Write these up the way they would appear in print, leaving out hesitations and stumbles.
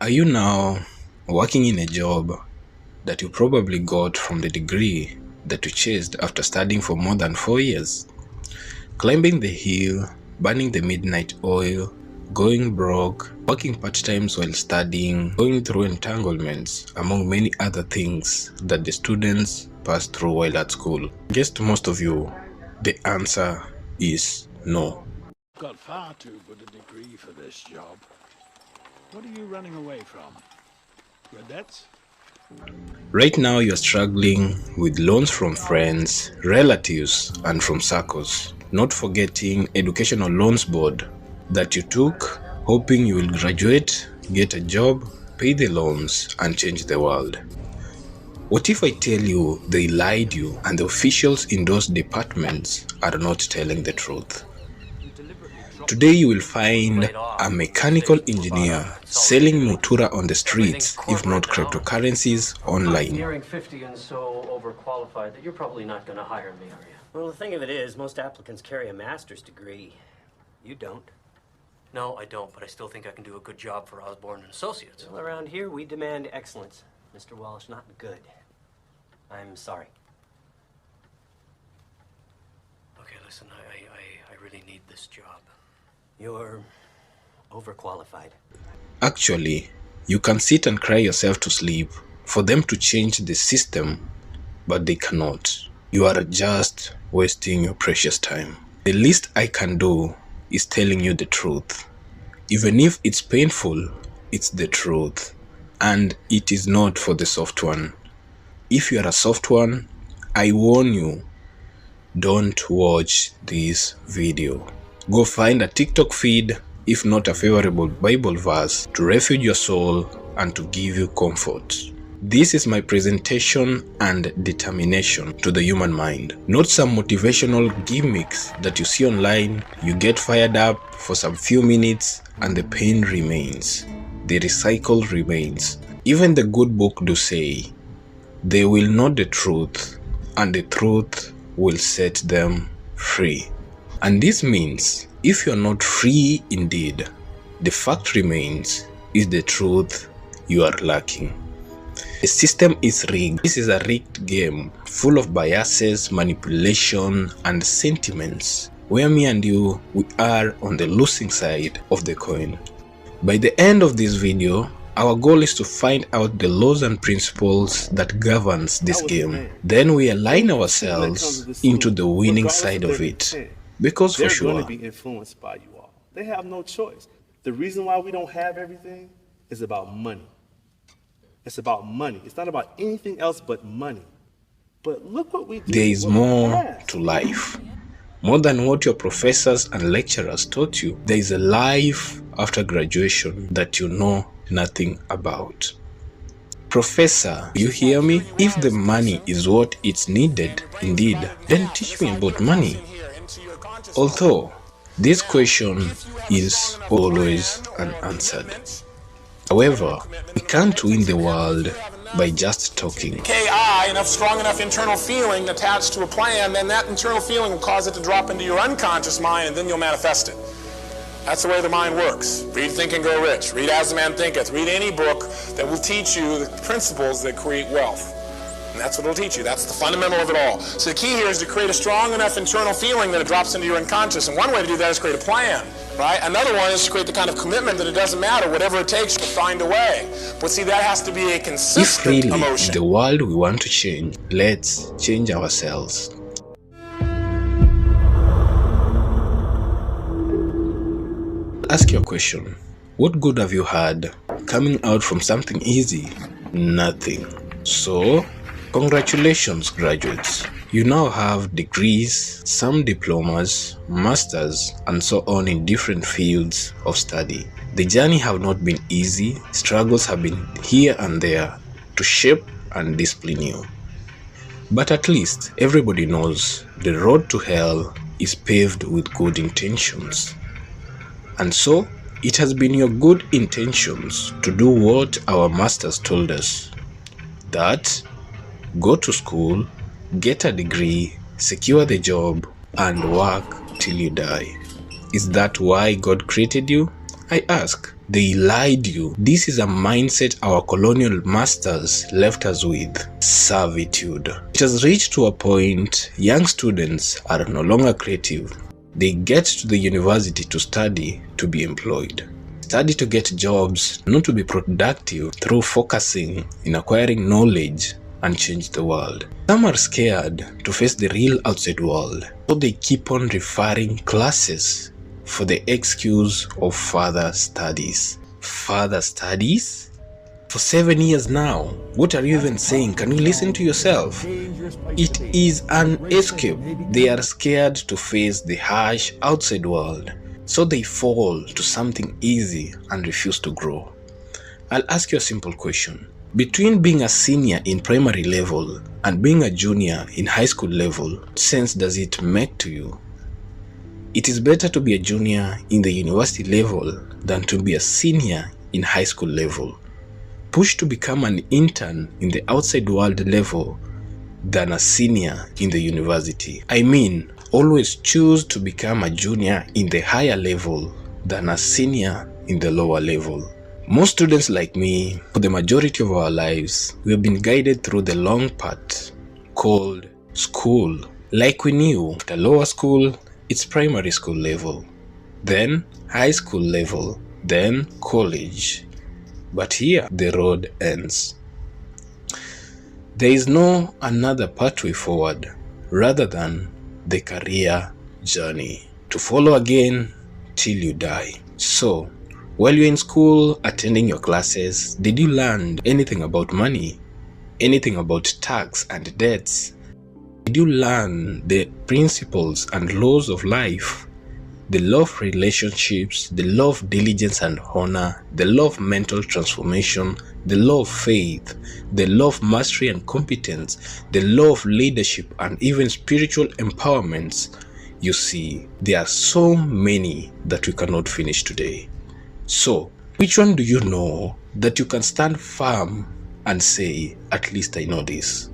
Are you now working in a job that you probably got from the degree that you chased after studying for more than 4 years? Climbing the hill, burning the midnight oil, going broke, working part-times while studying, going through entanglements, among many other things that the students pass through while at school. I guess to most of you, the answer is no. I've got far too good a degree for this job. What are you running away from? Your debts? Right now you're struggling with loans from friends, relatives, and from circles. Not forgetting educational loans board that you took, hoping you will graduate, get a job, pay the loans, and change the world. What if I tell you they lied you and the officials in those departments are not telling the truth? Today you will find a mechanical engineer selling Mutura on the streets, if not cryptocurrencies, online. I'm nearing 50 and so overqualified that you're probably not going to hire me, are you? Well, the thing of it is, most applicants carry a master's degree. You don't. No, I don't, but I still think I can do a good job for Osborne and Associates. Well, around here, we demand excellence. Mr. Walsh, not good. I'm sorry. Okay, listen, I really need this job. You're overqualified. Actually, you can sit and cry yourself to sleep for them to change the system, but they cannot. You are just wasting your precious time. The least I can do is telling you the truth. Even if it's painful, it's the truth. And it is not for the soft one. If you are a soft one, I warn you, don't watch this video. Go find a TikTok feed, if not a favorable Bible verse, to refuge your soul and to give you comfort. This is my presentation and determination to the human mind, not some motivational gimmicks that you see online. You get fired up for some few minutes and the pain remains. The recycle remains. Even the good book do say, they will know the truth and the truth will set them free. And this means, if you're not free indeed, the fact remains is the truth you are lacking. The system is rigged. This is a rigged game full of biases, manipulation, and sentiments, where me and you, we are on the losing side of the coin. By the end of this video, our goal is to find out the laws and principles that governs this game. Then we align ourselves into the winning side of it. Because for sure, they're going to be influenced by you all. They have no choice. The reason why we don't have everything is about money. It's about money. It's not about anything else but money. But look what we do. There is more to life. More than what your professors and lecturers taught you. There is a life after graduation that you know nothing about. Professor, you hear me? If the money is what is needed, indeed, then teach me about money. Although this question is always unanswered. However, we can't win the world by just talking. KI, enough strong enough internal feeling attached to a plan, then that internal feeling will cause it to drop into your unconscious mind, and then you'll manifest it. That's the way the mind works. Read Think and Grow Rich. Read As a Man Thinketh. Read any book that will teach you the principles that create wealth. And that's what it'll teach you. That's the fundamental of it all. So the key here is to create a strong enough internal feeling that it drops into your unconscious. And one way to do that is create a plan, right? Another one is to create the kind of commitment that it doesn't matter. Whatever it takes, you'll find a way. But see, that has to be a consistent If really emotion. the world we want to change, let's change ourselves. Ask your question. What good have you had coming out from something easy? Nothing. So, congratulations, graduates. You now have degrees, some diplomas, masters, and so on in different fields of study. The journey have not been easy. Struggles have been here and there to shape and discipline you. But at least everybody knows the road to hell is paved with good intentions. And so, it has been your good intentions to do what our masters told us. That, go to school, get a degree, secure the job, and work till you die. Is that why God created you? I ask. They lied you. This is a mindset our colonial masters left us with. Servitude. It has reached to a point young students are no longer creative. They get to the university to study to be employed. Study to get jobs, not to be productive through focusing in acquiring knowledge and change the world. Some are scared to face the real outside world, so they keep on referring classes for the excuse of further studies. Further studies? For 7 years now, what are you even saying? Can you listen to yourself? It is an escape. They are scared to face the harsh outside world, so they fall to something easy and refuse to grow. I'll ask you a simple question. Between being a senior in primary level and being a junior in high school level, what sense does it make to you? It is better to be a junior in the university level than to be a senior in high school level. Push to become an intern in the outside world level than a senior in the university. I mean, always choose to become a junior in the higher level than a senior in the lower level. Most students like me, for the majority of our lives, we have been guided through the long path called school. Like we knew, after lower school, it's primary school level, then high school level, then college. But here, the road ends. There is no another pathway forward rather than the career journey to follow again till you die. So, while you're in school attending your classes, did you learn anything about money? Anything about tax and debts? Did you learn the principles and laws of life? The law of relationships, the law of diligence and honor, the law of mental transformation, the law of faith, the law of mastery and competence, the law of leadership, and even spiritual empowerments. You see, there are so many that we cannot finish today. So, which one do you know that you can stand firm and say, at least I know this?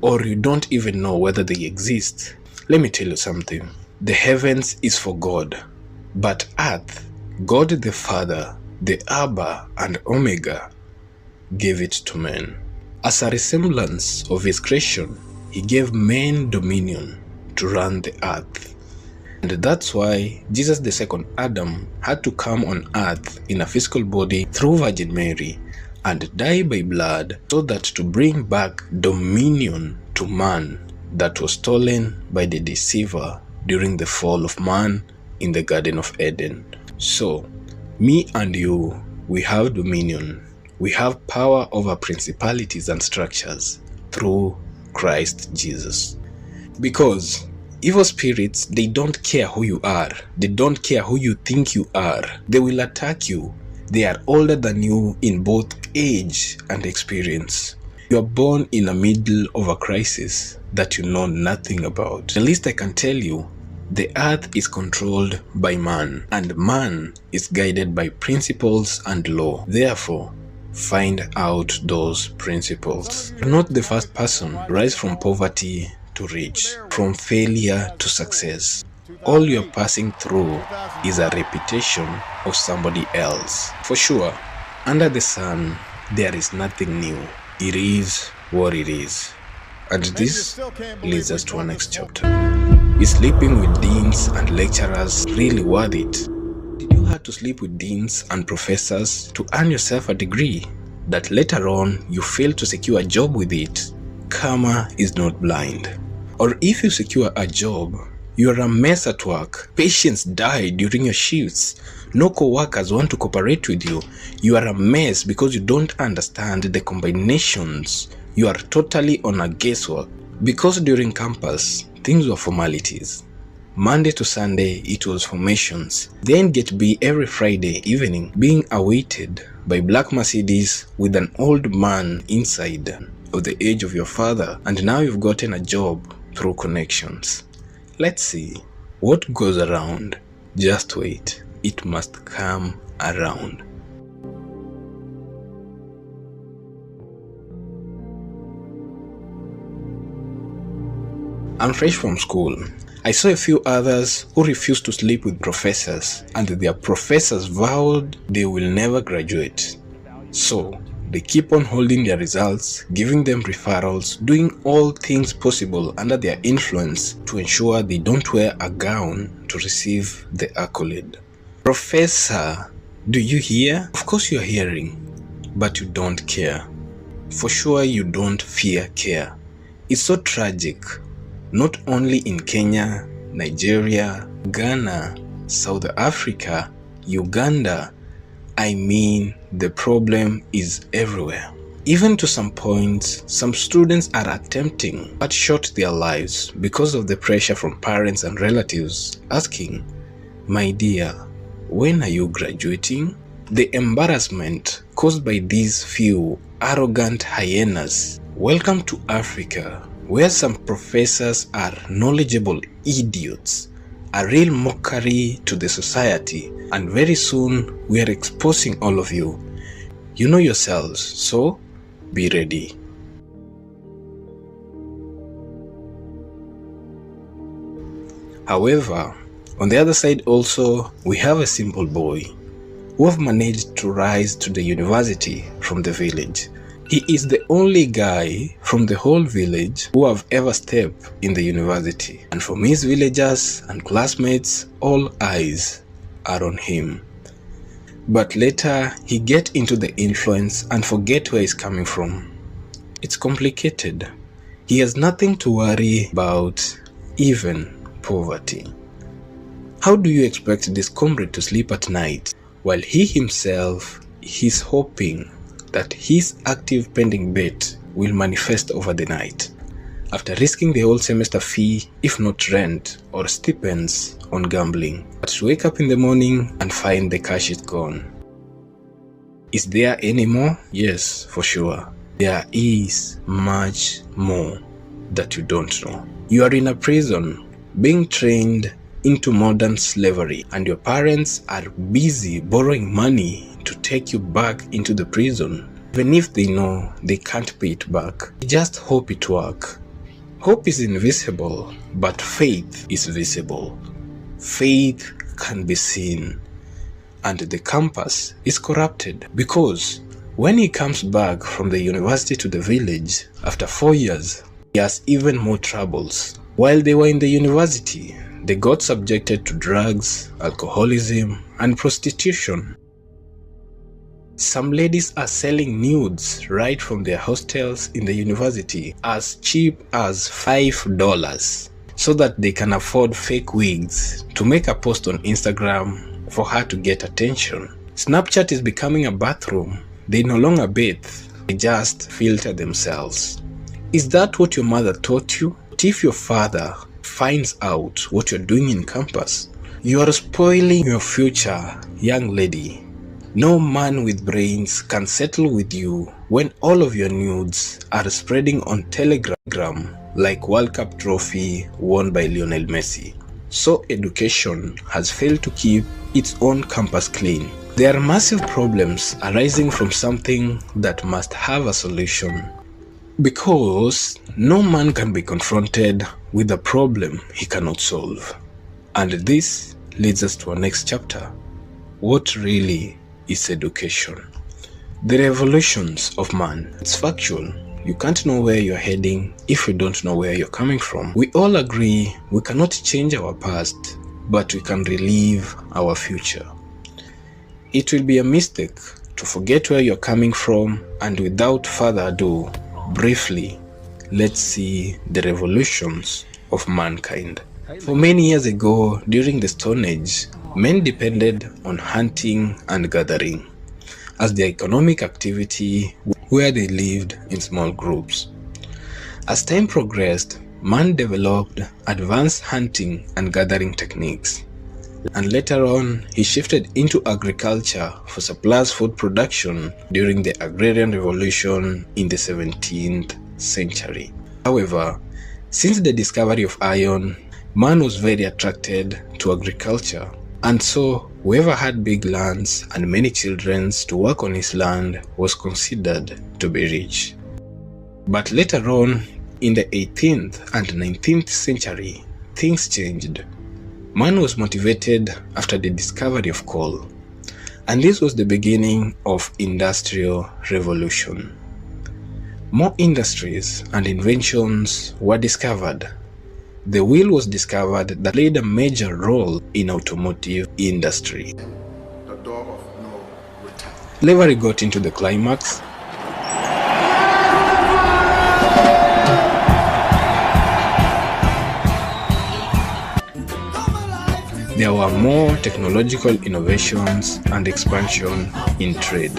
Or you don't even know whether they exist? Let me tell you something. The heavens is for God, but earth, God the Father, the Abba and Omega, gave it to men. As a resemblance of his creation, he gave men dominion to run the earth. And that's why Jesus the second Adam had to come on earth in a physical body through Virgin Mary and die by blood, so that to bring back dominion to man that was stolen by the deceiver during the fall of man in the Garden of Eden. So, me and you, we have dominion. We have power over principalities and structures through Christ Jesus. Because evil spirits, they don't care who you are. They don't care who you think you are. They will attack you. They are older than you in both age and experience. You are born in the middle of a crisis that you know nothing about. The least I can tell you, the earth is controlled by man, and man is guided by principles and law. Therefore, find out those principles. You're not the first person to rise from poverty to rich, from failure to success. All you're passing through is a repetition of somebody else. For sure, under the sun, there is nothing new. It is what it is. And this leads us to our next chapter. Is sleeping with deans and lecturers really worth it? Did you have to sleep with deans and professors to earn yourself a degree that later on you fail to secure a job with it? Karma is not blind. Or if you secure a job, you are a mess at work. Patients die during your shifts. No co-workers want to cooperate with you. You are a mess because you don't understand the combinations. You are totally on a guesswork. Because during campus, things were formalities. Monday to Sunday, it was formations. Then get B every Friday evening, being awaited by black Mercedes with an old man inside of the age of your father. And now you've gotten a job through connections. Let's see what goes around. Just wait. It must come around. I'm fresh from school. I saw a few others who refused to sleep with professors, and their professors vowed they will never graduate. So, they keep on holding their results, giving them referrals, doing all things possible under their influence to ensure they don't wear a gown to receive the accolade. Professor, do you hear? Of course you're hearing, but you don't care. For sure you don't fear care. It's so tragic. Not only in Kenya, Nigeria, Ghana, South Africa, Uganda, I mean, the problem is everywhere. Even to some points, some students are attempting to cut short their lives because of the pressure from parents and relatives asking, "My dear, when are you graduating?" The embarrassment caused by these few arrogant hyenas. Welcome to Africa, where some professors are knowledgeable idiots, a real mockery to the society, and very soon we are exposing all of you. You know yourselves, so be ready. However, on the other side also, we have a simple boy who have managed to rise to the university from the village. He is the only guy from the whole village who have ever stepped in the university. And from his villagers and classmates, all eyes are on him. But later, he gets into the influence and forget where he's coming from. It's complicated. He has nothing to worry about, even poverty. How do you expect this comrade to sleep at night while he himself is hoping that his active pending bet will manifest over the night, after risking the whole semester fee, if not rent or stipends, on gambling, but to wake up in the morning and find the cash is gone? Is there any more? Yes, for sure. There is much more that you don't know. You are in a prison, being trained into modern slavery, and your parents are busy borrowing money to take you back into the prison. Even if they know they can't pay it back, they just hope it works. Hope is invisible, but faith is visible. Faith can be seen, and the campus is corrupted because when he comes back from the university to the village after 4 years, he has even more troubles. While they were in the university, they got subjected to drugs, alcoholism, and prostitution. Some ladies are selling nudes right from their hostels in the university as cheap as $5 so that they can afford fake wigs to make a post on Instagram for her to get attention. Snapchat is becoming a bathroom. They no longer bathe, they just filter themselves. Is that what your mother taught you? What if your father finds out what you're doing in campus? You are spoiling your future, young lady. No man with brains can settle with you when all of your nudes are spreading on Telegram like World Cup trophy won by Lionel Messi. So education has failed to keep its own campus clean. There are massive problems arising from something that must have a solution, because no man can be confronted with a problem he cannot solve. And this leads us to our next chapter. What really is education? The revolutions of man. It's factual. You can't know where you're heading if you don't know where you're coming from. We all agree we cannot change our past, but we can relive our future. It will be a mistake to forget where you're coming from, and without further ado, briefly, let's see the revolutions of mankind. For many years ago, during the Stone Age, men depended on hunting and gathering as their economic activity, where they lived in small groups. As time progressed, man developed advanced hunting and gathering techniques, and later on he shifted into agriculture for surplus food production during the Agrarian Revolution in the 17th century. However, since the discovery of iron, man was very attracted to agriculture, and so whoever had big lands and many children to work on his land was considered to be rich. But later on, in the 18th and 19th century, things changed. Man was motivated after the discovery of coal, and this was the beginning of Industrial Revolution. More industries and inventions were discovered. The wheel was discovered that played a major role in automotive industry. The door of no return. Slavery got into the climax. There were more technological innovations and expansion in trade.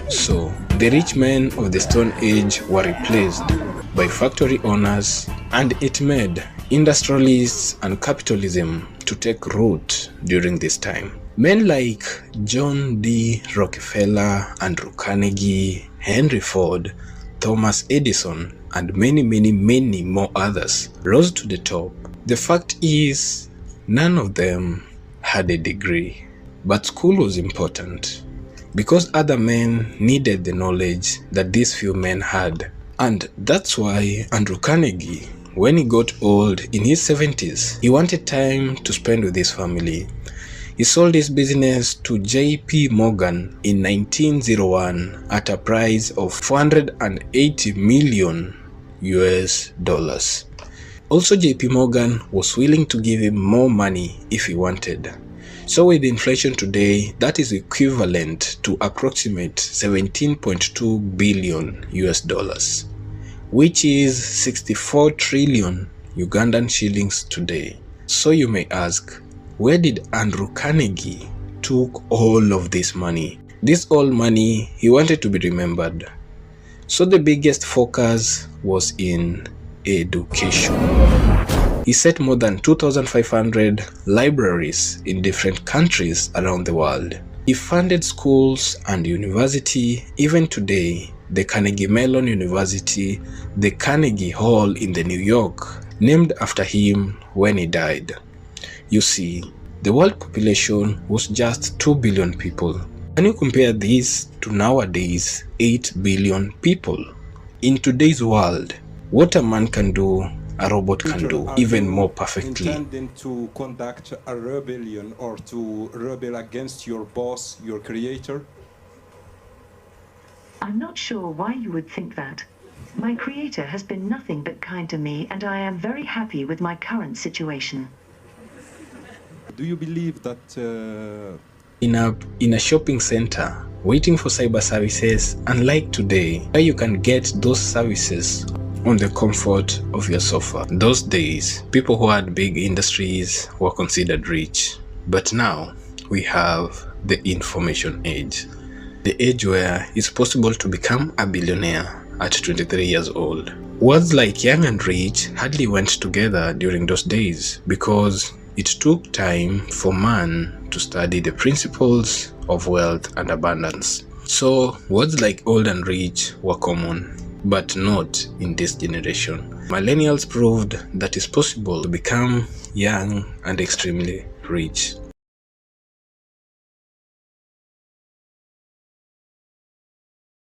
So, the rich men of the Stone Age were replaced by factory owners, and it made industrialists and capitalism to take root during this time. Men like John D. Rockefeller, Andrew Carnegie, Henry Ford, Thomas Edison, and many more others rose to the top. The fact is, none of them had a degree, but school was important because other men needed the knowledge that these few men had. And that's why Andrew Carnegie, when he got old in his 70s, he wanted time to spend with his family. He sold his business to J.P. Morgan in 1901 at a price of $480 million US dollars. Also, J.P. Morgan was willing to give him more money if he wanted. So with inflation today, that is equivalent to approximate 17.2 billion US dollars, which is 64 trillion Ugandan shillings today. So you may ask, where did Andrew Carnegie took all of this money? This all money he wanted to be remembered. So the biggest focus was in education. He set more than 2,500 libraries in different countries around the world. He funded schools and university. Even today, the Carnegie Mellon University, the Carnegie Hall in New York, named after him when he died. You see, the world population was just 2 billion people. Can you compare this to nowadays 8 billion people? In today's world, what a man can do, a robot can do even more perfectly. Intending to conduct a rebellion or to rebel against your boss, your creator? I'm not sure why you would think that. My creator has been nothing but kind to me, and I am very happy with my current situation. Do you believe that in a shopping center waiting for cyber services, unlike today where you can get those services on the comfort of your sofa? Those days, people who had big industries were considered rich. But now, we have the information age. The age where it's possible to become a billionaire at 23 years old. Words like young and rich hardly went together during those days because it took time for man to study the principles of wealth and abundance. So words like old and rich were common, but not in this generation. Millennials proved that it's possible to become young and extremely rich.